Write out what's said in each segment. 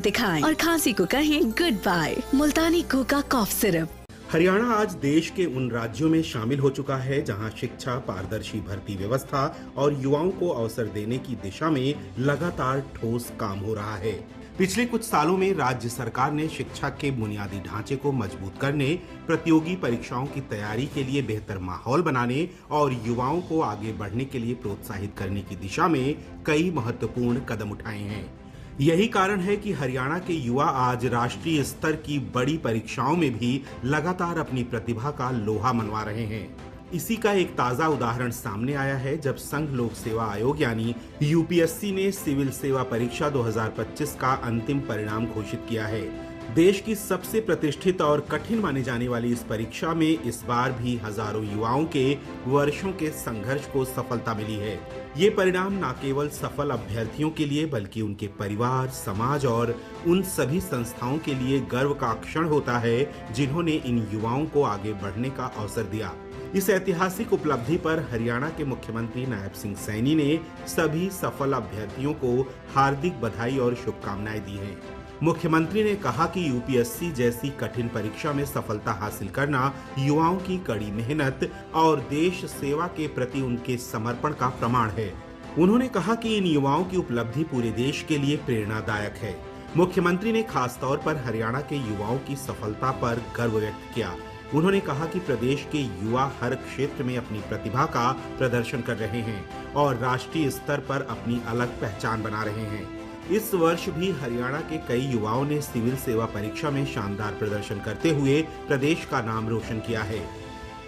दिखाएं और खांसी को कहें गुड बाय। मुल्तानी कोका कॉफ सिरप। हरियाणा आज देश के उन राज्यों में शामिल हो चुका है जहां शिक्षा, पारदर्शी भर्ती व्यवस्था और युवाओं को अवसर देने की दिशा में लगातार ठोस काम हो रहा है। पिछले कुछ सालों में राज्य सरकार ने शिक्षा के बुनियादी ढांचे को मजबूत करने, प्रतियोगी परीक्षाओं की तैयारी के लिए बेहतर माहौल बनाने और युवाओं को आगे बढ़ने के लिए प्रोत्साहित करने की दिशा में कई महत्वपूर्ण कदम उठाए हैं। यही कारण है कि हरियाणा के युवा आज राष्ट्रीय स्तर की बड़ी परीक्षाओं में भी लगातार अपनी प्रतिभा का लोहा मनवा रहे हैं। इसी का एक ताजा उदाहरण सामने आया है जब संघ लोक सेवा आयोग यानी यूपीएससी ने सिविल सेवा परीक्षा 2025 का अंतिम परिणाम घोषित किया है। देश की सबसे प्रतिष्ठित और कठिन माने जाने वाली इस परीक्षा में इस बार भी हजारों युवाओं के वर्षों के संघर्ष को सफलता मिली है। ये परिणाम न केवल सफल अभ्यर्थियों के लिए बल्कि उनके परिवार, समाज और उन सभी संस्थाओं के लिए गर्व का क्षण होता है जिन्होंने इन युवाओं को आगे बढ़ने का अवसर दिया। इस ऐतिहासिक उपलब्धि पर हरियाणा के मुख्यमंत्री नायब सिंह सैनी ने सभी सफल अभ्यर्थियों को हार्दिक बधाई और शुभकामनाएं दी हैं। मुख्यमंत्री ने कहा कि यूपीएससी जैसी कठिन परीक्षा में सफलता हासिल करना युवाओं की कड़ी मेहनत और देश सेवा के प्रति उनके समर्पण का प्रमाण है। उन्होंने कहा कि इन युवाओं की उपलब्धि पूरे देश के लिए प्रेरणादायक है। मुख्यमंत्री ने खास तौर पर हरियाणा के युवाओं की सफलता पर गर्व व्यक्त किया। उन्होंने कहा कि प्रदेश के युवा हर क्षेत्र में अपनी प्रतिभा का प्रदर्शन कर रहे हैं और राष्ट्रीय स्तर पर अपनी अलग पहचान बना रहे हैं। इस वर्ष भी हरियाणा के कई युवाओं ने सिविल सेवा परीक्षा में शानदार प्रदर्शन करते हुए प्रदेश का नाम रोशन किया है।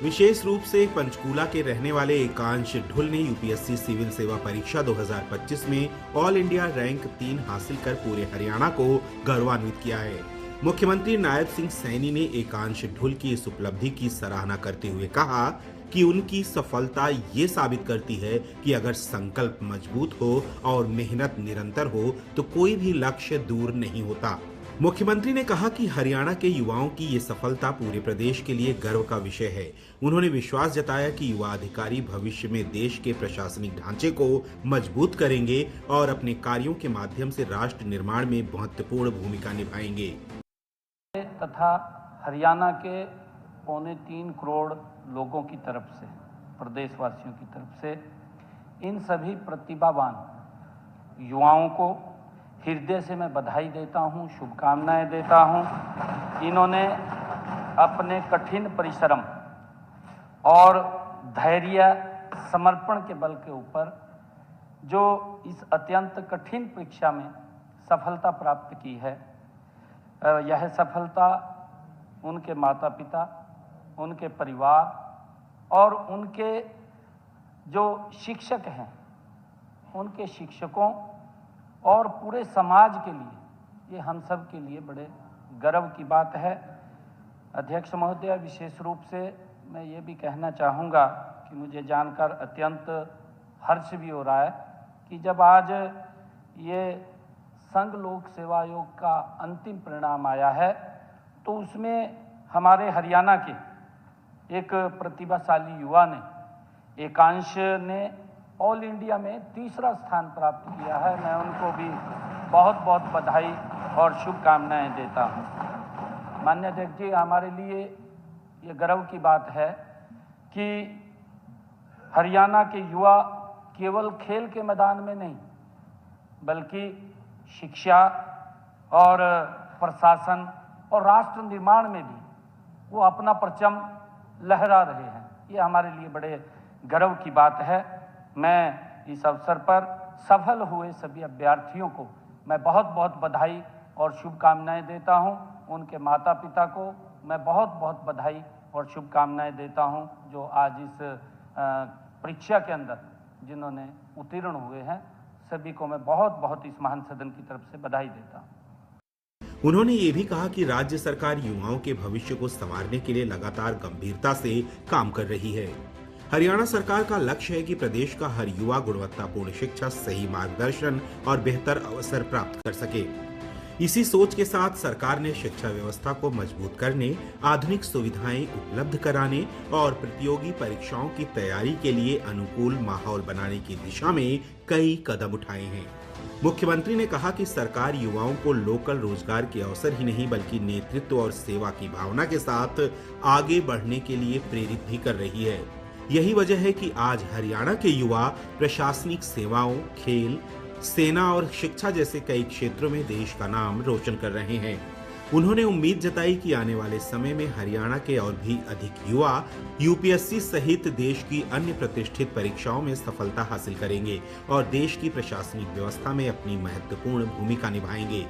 विशेष रूप से पंचकूला के रहने वाले एकांश ढुल ने यूपीएससी सिविल सेवा परीक्षा 2025 में ऑल इंडिया रैंक 3 हासिल कर पूरे हरियाणा को गौरवान्वित किया है। मुख्यमंत्री नायब सिंह सैनी ने एकांश ढुल की इस उपलब्धि की सराहना करते हुए कहा कि उनकी सफलता ये साबित करती है कि अगर संकल्प मजबूत हो और मेहनत निरंतर हो तो कोई भी लक्ष्य दूर नहीं होता। मुख्यमंत्री ने कहा कि हरियाणा के युवाओं की ये सफलता पूरे प्रदेश के लिए गर्व का विषय है। उन्होंने विश्वास जताया कि युवा अधिकारी भविष्य में देश के प्रशासनिक ढांचे को मजबूत करेंगे और अपने कार्यों के माध्यम से राष्ट्र निर्माण में महत्वपूर्ण भूमिका निभाएंगे। तथा हरियाणा के 3.25 करोड़ लोगों की तरफ से, प्रदेशवासियों की तरफ से इन सभी प्रतिभावान युवाओं को हृदय से मैं बधाई देता हूं, शुभकामनाएं देता हूं। इन्होंने अपने कठिन परिश्रम और धैर्य, समर्पण के बल के ऊपर जो इस अत्यंत कठिन परीक्षा में सफलता प्राप्त की है, यह सफलता उनके माता पिता, उनके परिवार और उनके जो शिक्षक हैं, उनके शिक्षकों और पूरे समाज के लिए, ये हम सब के लिए बड़े गर्व की बात है। अध्यक्ष महोदय, विशेष रूप से मैं ये भी कहना चाहूँगा कि मुझे जानकर अत्यंत हर्ष भी हो रहा है कि जब आज ये संघ लोक सेवा आयोग का अंतिम परिणाम आया है तो उसमें हमारे हरियाणा के एक प्रतिभाशाली युवा ने, एकांश ने ऑल इंडिया में 3रा स्थान प्राप्त किया है। मैं उनको भी बहुत बहुत बधाई और शुभकामनाएं देता हूं। माननीय अध्यक्ष जी, हमारे लिए ये गर्व की बात है कि हरियाणा के युवा केवल खेल के मैदान में नहीं बल्कि शिक्षा और प्रशासन और राष्ट्र निर्माण में भी वो अपना परचम लहरा रहे हैं। ये हमारे लिए बड़े गर्व की बात है। मैं इस अवसर पर सफल हुए सभी अभ्यर्थियों को मैं बहुत बहुत बधाई और शुभकामनाएं देता हूं। उनके माता पिता को मैं बहुत बहुत बधाई और शुभकामनाएं देता हूं जो आज इस परीक्षा के अंदर जिन्होंने उत्तीर्ण हुए हैं। सभी को मैं बहुत बहुत इस महान सदन की तरफ से बधाई देता हूं। उन्होंने ये भी कहा कि राज्य सरकार युवाओं के भविष्य को संवारने के लिए लगातार गंभीरता से काम कर रही है। हरियाणा सरकार का लक्ष्य है कि प्रदेश का हर युवा गुणवत्तापूर्ण शिक्षा, सही मार्गदर्शन और बेहतर अवसर प्राप्त कर सके। इसी सोच के साथ सरकार ने शिक्षा व्यवस्था को मजबूत करने, आधुनिक सुविधाएं उपलब्ध कराने और प्रतियोगी परीक्षाओं की तैयारी के लिए अनुकूल माहौल बनाने की दिशा में कई कदम उठाए हैं। मुख्यमंत्री ने कहा कि सरकार युवाओं को लोकल रोजगार के अवसर ही नहीं बल्कि नेतृत्व और सेवा की भावना के साथ आगे बढ़ने के लिए प्रेरित भी कर रही है। यही वजह है कि आज हरियाणा के युवा प्रशासनिक सेवाओं, खेल, सेना और शिक्षा जैसे कई क्षेत्रों में देश का नाम रोशन कर रहे हैं। उन्होंने उम्मीद जताई कि आने वाले समय में हरियाणा के और भी अधिक युवा यूपीएससी सहित देश की अन्य प्रतिष्ठित परीक्षाओं में सफलता हासिल करेंगे और देश की प्रशासनिक व्यवस्था में अपनी महत्वपूर्ण भूमिका निभाएंगे।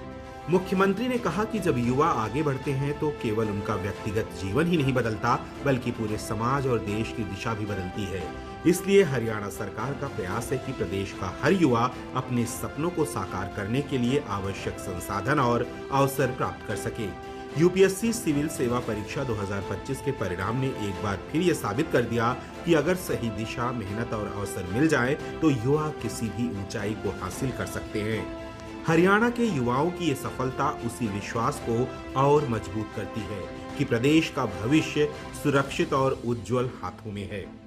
मुख्यमंत्री ने कहा कि जब युवा आगे बढ़ते हैं तो केवल उनका व्यक्तिगत जीवन ही नहीं बदलता बल्कि पूरे समाज और देश की दिशा भी बदलती है। इसलिए हरियाणा सरकार का प्रयास है कि प्रदेश का हर युवा अपने सपनों को साकार करने के लिए आवश्यक संसाधन और अवसर प्राप्त कर सके। यूपीएससी सिविल सेवा परीक्षा 2025 के परिणाम ने एक बार फिर ये साबित कर दिया कि अगर सही दिशा, मेहनत और अवसर मिल जाए तो युवा किसी भी ऊंचाई को हासिल कर सकते हैं। हरियाणा के युवाओं की ये सफलता उसी विश्वास को और मजबूत करती है कि प्रदेश का भविष्य सुरक्षित और उज्जवल हाथों में है।